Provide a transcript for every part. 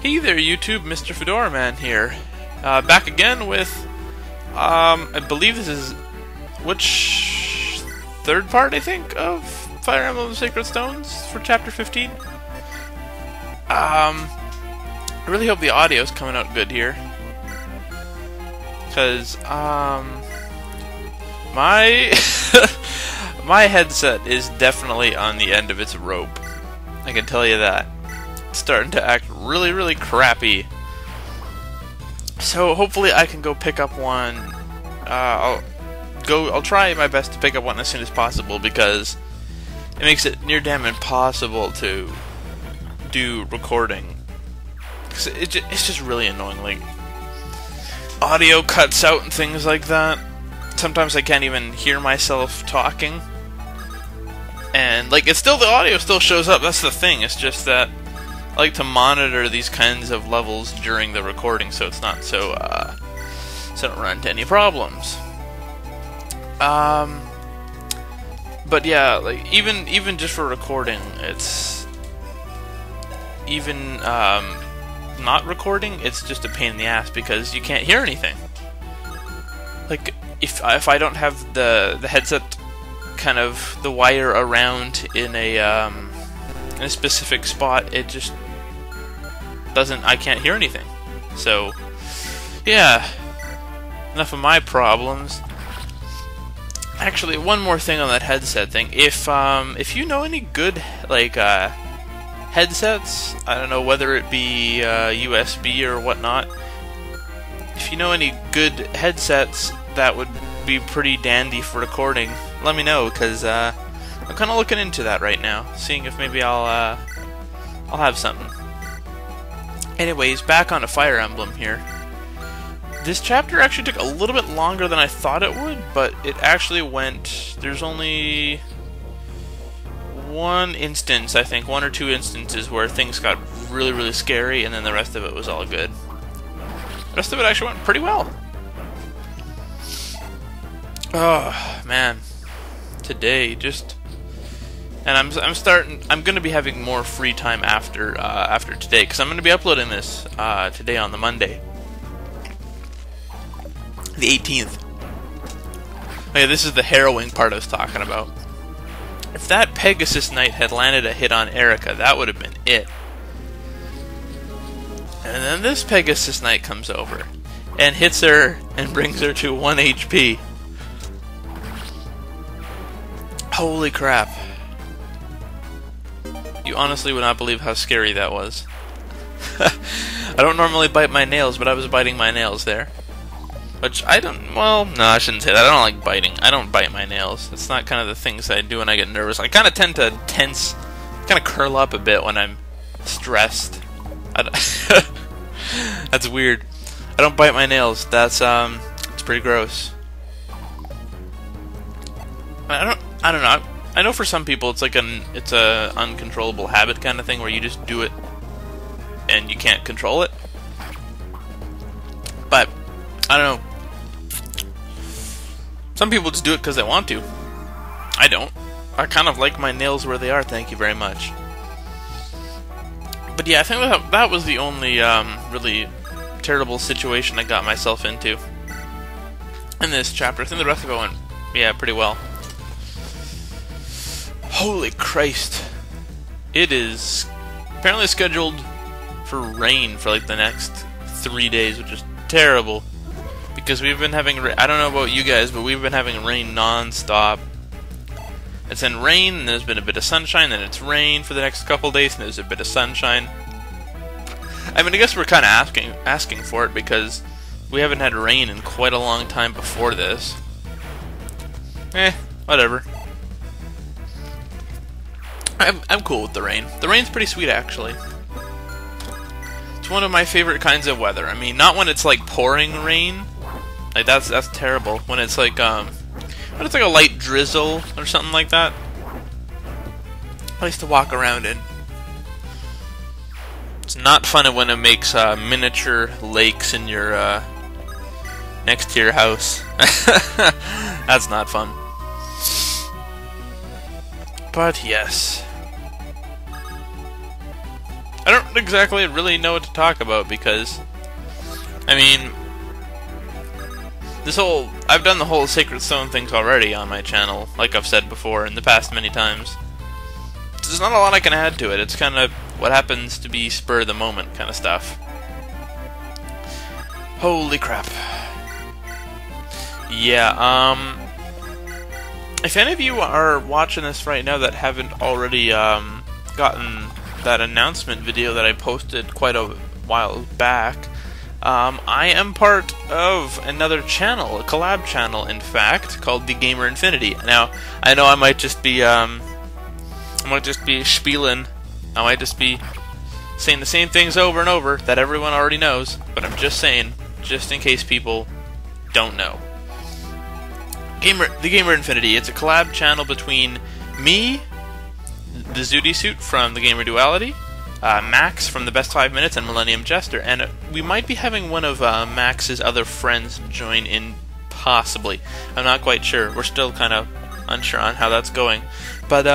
Hey there YouTube, Mr. Fedora Man here. Back again with, I believe this is, which, third part, I think, of Fire Emblem Sacred Stones for Chapter 15? I really hope the audio is coming out good here. Because, my, my headset is definitely on the end of its rope. I can tell you that. It's starting to act really crappy. So hopefully I can go pick up one. I'll try my best to pick up one as soon as possible because it makes it near damn impossible to do recording. It's just really annoying. Like, audio cuts out and things like that. Sometimes I can't even hear myself talking. And like, it's still, the audio still shows up. That's the thing. It's just that I like to monitor these kinds of levels during the recording, so it's not so so don't run into any problems. But yeah, like even just for recording, it's even not recording. It's just a pain in the ass because you can't hear anything. Like if I don't have the headset, kind of the wire around in a specific spot, it just doesn't, I can't hear anything. So yeah, enough of my problems. Actually, one more thing on that headset thing. If you know any good like headsets, I don't know whether it be USB or whatnot, if you know any good headsets that would be pretty dandy for recording, let me know, because I'm kind of looking into that right now, seeing if maybe I'll have something. Anyways, back on to Fire Emblem here. This chapter actually took a little bit longer than I thought it would, but it actually went, there's only one instance, I think, one or two instances where things got really scary, and then the rest of it was all good. The rest of it actually went pretty well. Oh man, today just, and I'm gonna be having more free time after today, because I'm gonna be uploading this today on the Monday, the 18th. Oh yeah, this is the harrowing part I was talking about. If that Pegasus Knight had landed a hit on Erica, that would have been it. And then this Pegasus Knight comes over and hits her and brings her to 1 HP. Holy crap. You honestly would not believe how scary that was. I don't normally bite my nails, but I was biting my nails there. Which I don't, well, no, I shouldn't say that. I don't like biting. I don't bite my nails. It's not kind of the things I do when I get nervous. I kind of tend to tense, kind of curl up a bit when I'm stressed. That's weird. I don't bite my nails. That's, it's pretty gross. I don't know. I know for some people it's like it's a uncontrollable habit kind of thing where you just do it and you can't control it. But I don't know. Some people just do it because they want to. I don't. I kind of like my nails where they are, thank you very much. But yeah, I think that was the only really terrible situation I got myself into in this chapter. I think the rest of it went, yeah, pretty well. Holy Christ. It is apparently scheduled for rain for like the next 3 days, which is terrible. Because we've been having, I don't know about you guys, but we've been having rain non-stop. It's been rain, and there's been a bit of sunshine, then it's rain for the next couple days, and there's a bit of sunshine. I mean, I guess we're kind of asking for it, because we haven't had rain in quite a long time before this. Whatever. I'm cool with the rain. The rain's pretty sweet, actually. It's one of my favorite kinds of weather. I mean, not when it's like pouring rain. Like that's terrible. When it's like a light drizzle or something like that. I used to walk around in. It's not fun when it makes miniature lakes in your next to your house. That's not fun. But yes. I don't exactly really know what to talk about because, I mean, I've done the whole Sacred Stone things already on my channel, like I've said before in the past many times. There's not a lot I can add to it. It's kind of what happens to be spur of the moment kind of stuff. Holy crap. Yeah, if any of you are watching this right now that haven't already gotten that announcement video that I posted quite a while back, I am part of another channel, a collab channel in fact, called The Gamer Infinity. Now, I know I might just be spieling, I might just be saying the same things over and over that everyone already knows, but I'm just saying, just in case people don't know. The Gamer Infinity, it's a collab channel between me, the Zooty Suit from the Gamer Duality, Max from the Best 5 Minutes, and Millennium Jester, and we might be having one of Max's other friends join in, possibly. I'm not quite sure. We're still kind of unsure on how that's going, but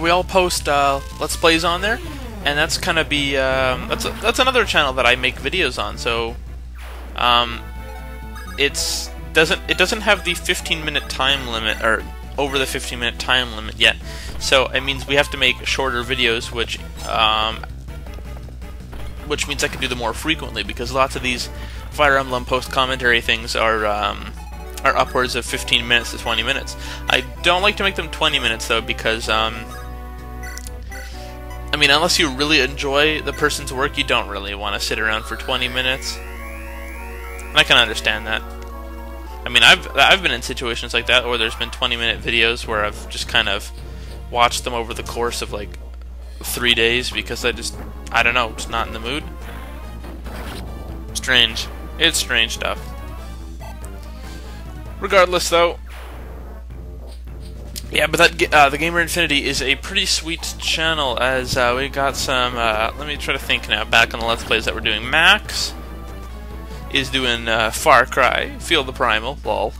we all post Let's Plays on there, and that's kind of be that's another channel that I make videos on. So it doesn't have the 15-minute time limit, or over the 15-minute time limit yet. So it means we have to make shorter videos, which means I can do them more frequently, because lots of these Fire Emblem post-commentary things are upwards of 15 minutes to 20 minutes. I don't like to make them 20 minutes, though, because, I mean, unless you really enjoy the person's work, you don't really want to sit around for 20 minutes. And I can understand that. I mean, I've been in situations like that where there's been 20-minute videos where I've just kind of watched them over the course of like 3 days because I don't know, just not in the mood. Strange. It's strange stuff. Regardless, though, yeah, but that the Gamer Infinity is a pretty sweet channel, as we got some. Let me try to think now. Back on the Let's Plays that we're doing, Max is doing Far Cry, Feel the Primal, lol.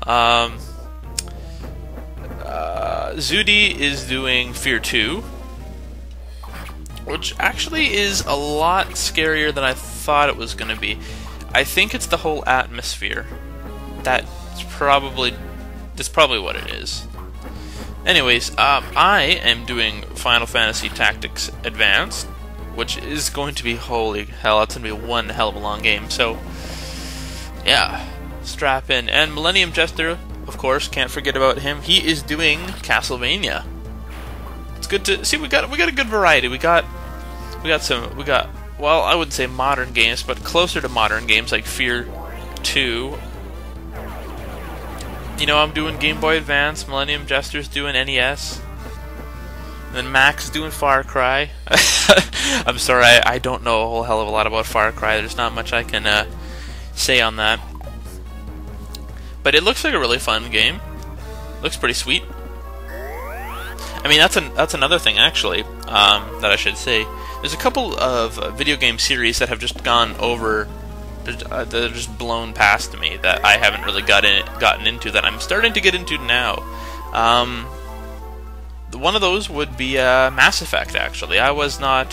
Zooty is doing Fear 2, which actually is a lot scarier than I thought it was going to be. I think it's the whole atmosphere. That's probably what it is. Anyways, I am doing Final Fantasy Tactics Advanced, which is going to be, holy hell, that's going to be one hell of a long game. So, yeah, strap in. And Millennium Jester, of course, can't forget about him. He is doing Castlevania. It's good to see. We got a good variety. We got well, I wouldn't say modern games, but closer to modern games like Fear 2. You know, I'm doing Game Boy Advance. Millennium Jester's doing NES. And then Max is doing Far Cry. I'm sorry, I don't know a whole hell of a lot about Far Cry. There's not much I can say on that. But it looks like a really fun game. Looks pretty sweet. I mean, that's another thing, actually, that I should say. There's a couple of video game series that have just gone over, that are just blown past me, that I haven't really gotten into, that I'm starting to get into now. One of those would be Mass Effect, actually. I was not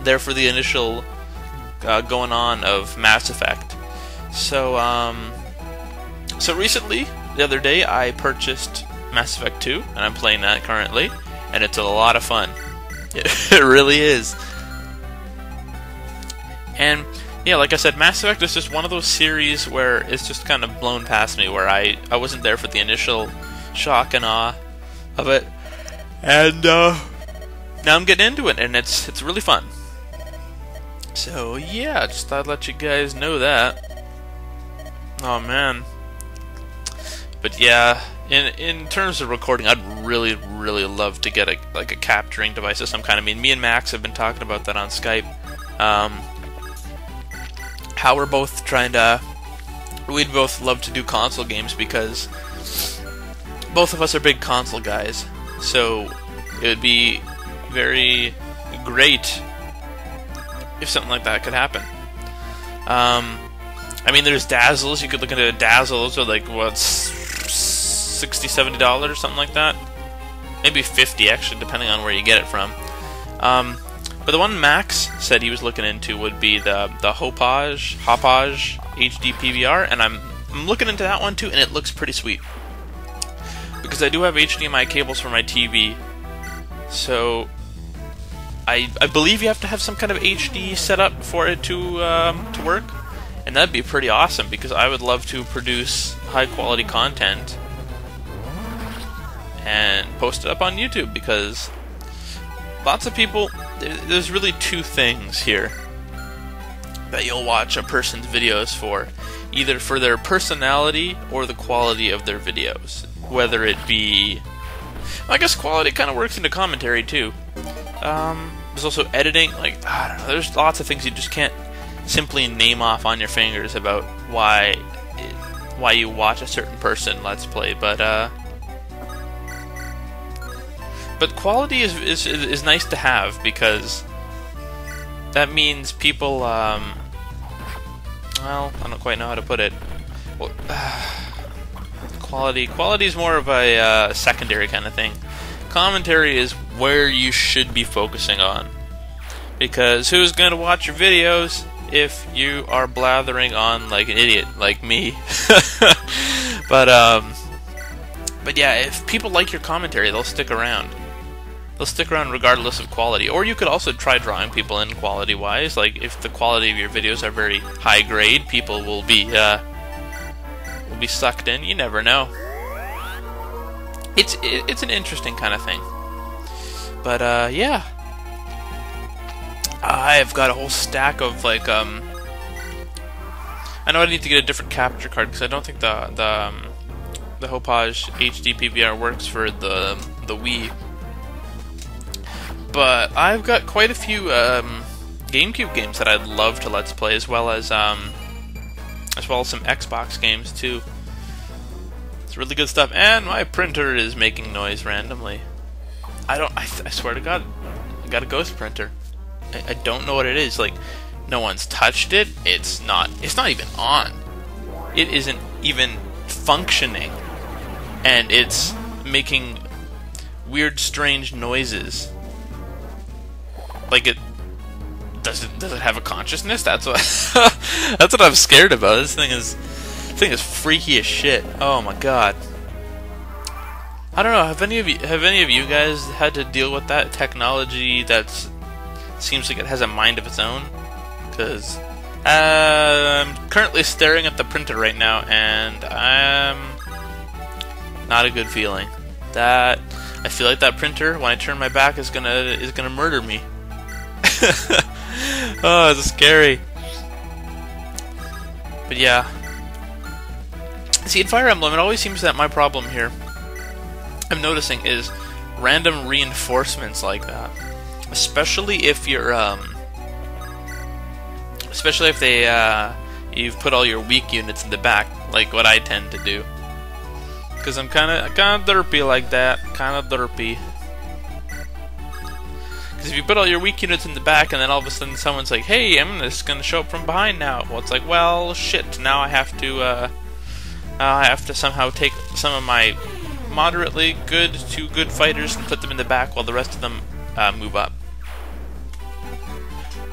there for the initial going on of Mass Effect. So recently, the other day, I purchased Mass Effect 2, and I'm playing that currently, and it's a lot of fun. It really is. And yeah, like I said, Mass Effect is just one of those series where it's just kind of blown past me, where I wasn't there for the initial shock and awe of it, and now I'm getting into it, and it's really fun. So yeah, just thought I'd let you guys know that. Oh man. But yeah, in terms of recording, I'd really love to get a capturing device of some kind. I mean, me and Max have been talking about that on Skype. How we're both trying to... We'd both love to do console games because both of us are big console guys. So it would be very great if something like that could happen. I mean, there's Dazzles. You could look into Dazzles, or like, what, $60, $70 or something like that. Maybe $50, actually, depending on where you get it from. But the one Max said he was looking into would be the Hopage HD PVR, and I'm looking into that one too, and it looks pretty sweet. Because I do have HDMI cables for my TV, so I believe you have to have some kind of HD setup for it to work, and that'd be pretty awesome because I would love to produce high quality content and post it up on YouTube, because lots of people, there's really two things here that you'll watch a person's videos for, either for their personality or the quality of their videos. Whether it be, I guess quality kind of works into commentary too. There's also editing, like, I don't know, there's lots of things you just can't simply name off on your fingers about why you watch a certain person Let's Play, but quality is nice to have, because that means people, well, I don't quite know how to put it. Well, quality is more of a secondary kind of thing. Commentary is where you should be focusing on, because who's going to watch your videos if you are blathering on like an idiot like me? But yeah, if people like your commentary, they'll stick around. They'll stick around regardless of quality. Or you could also try drawing people in quality-wise. Like, if the quality of your videos are very high grade, people will be sucked in. You never know. It's an interesting kind of thing. But yeah, I've got a whole stack of like I know I need to get a different capture card because I don't think the Hopage HD PVR works for the Wii. But I've got quite a few GameCube games that I'd love to Let's Play, as well as some Xbox games too. It's really good stuff. And my printer is making noise randomly. I swear to God, I got a ghost printer. I don't know what it is. Like, no one's touched it. It's not even on. It isn't even functioning, and it's making weird, strange noises. Like, does it have a consciousness? That's what that's what I'm scared about. This thing is freaky as shit. Oh my God. I don't know. Have any of you guys had to deal with that technology that seems like it has a mind of its own? Because I'm currently staring at the printer right now, and I'm not a good feeling. I feel like that printer, when I turn my back, is gonna murder me. Oh, it's scary. But yeah. See, in Fire Emblem, it always seems that my problem here, I'm noticing, is random reinforcements like that. Especially if you're, especially if you've put all your weak units in the back, like what I tend to do. Because I'm kind of derpy like that, kind of derpy. Because if you put all your weak units in the back, and then all of a sudden someone's like, "Hey, I'm just gonna show up from behind now." Well, it's like, well, shit. Now I have to somehow take some of my moderately good to good fighters and put them in the back while the rest of them move up.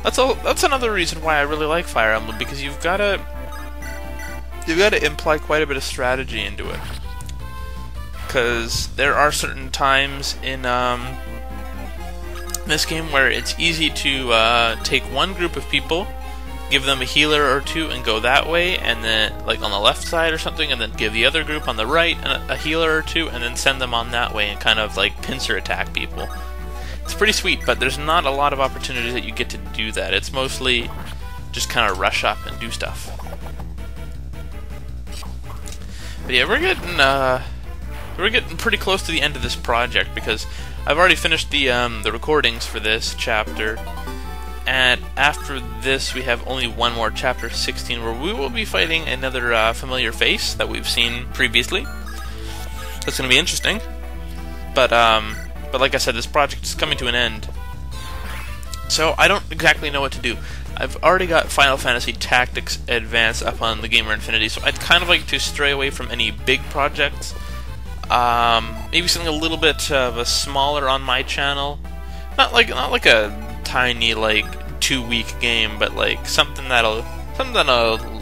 That's another reason why I really like Fire Emblem, because you've got to imply quite a bit of strategy into it. Because there are certain times in this game where it's easy to take one group of people, give them a healer or two, and go that way, and then, like, on the left side or something, and then give the other group on the right a healer or two, and then send them on that way and kind of like pincer attack people. It's pretty sweet, but there's not a lot of opportunities that you get to do that. It's mostly just kind of rush up and do stuff. But yeah, we're getting pretty close to the end of this project, because I've already finished the recordings for this chapter, and after this we have only one more, chapter 16, where we will be fighting another familiar face that we've seen previously. That's going to be interesting. But like I said, this project is coming to an end, so I don't exactly know what to do. I've already got Final Fantasy Tactics Advance up on the Gamer Infinity, so I'd kind of like to stray away from any big projects. Maybe something a little bit of a smaller on my channel. Not like a tiny like 2-week game, but like something that'll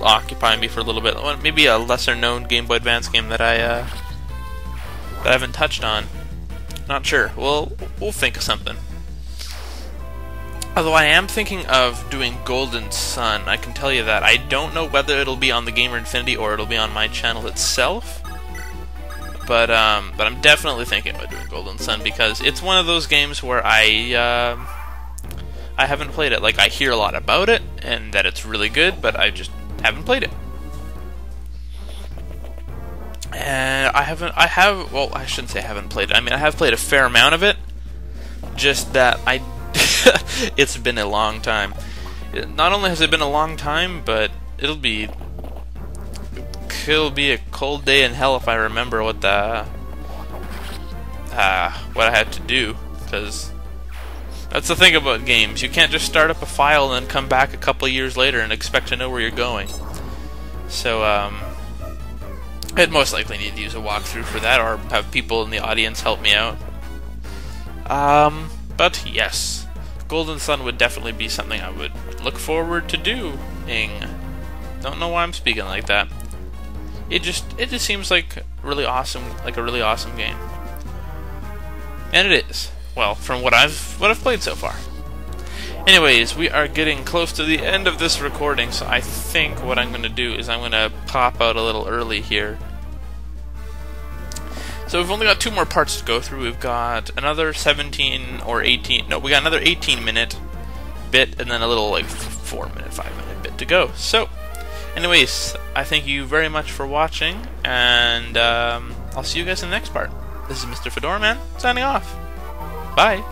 occupy me for a little bit. Maybe a lesser known Game Boy Advance game that I haven't touched on. Not sure. We'll think of something. Although I am thinking of doing Golden Sun. I can tell you that. I don't know whether it'll be on the Gamer Infinity or it'll be on my channel itself. But I'm definitely thinking about doing Golden Sun because it's one of those games where I haven't played it. Like, I hear a lot about it and that it's really good, but I just haven't played it. And well, I shouldn't say I haven't played it. I mean, I have played a fair amount of it. Just that it's been a long time. Not only has it been a long time, but it'll be a cold day in hell if I remember what I had to do, because that's the thing about games. You can't just start up a file and then come back a couple years later and expect to know where you're going. So I'd most likely need to use a walkthrough for that, or have people in the audience help me out. But yes, Golden Sun would definitely be something I would look forward to doing. Don't know why I'm speaking like that. It just seems like really awesome, like a really awesome game. And it is. Well, from what I've played so far. Anyways, we are getting close to the end of this recording, so I think what I'm going to do is I'm going to pop out a little early here. So we've only got 2 more parts to go through. We've got another 17 or 18, no, we got another 18-minute bit, and then a little like 4-minute, 5-minute bit to go. So, anyways, I thank you very much for watching, and I'll see you guys in the next part. This is Mr. Fedora Man, signing off. Bye!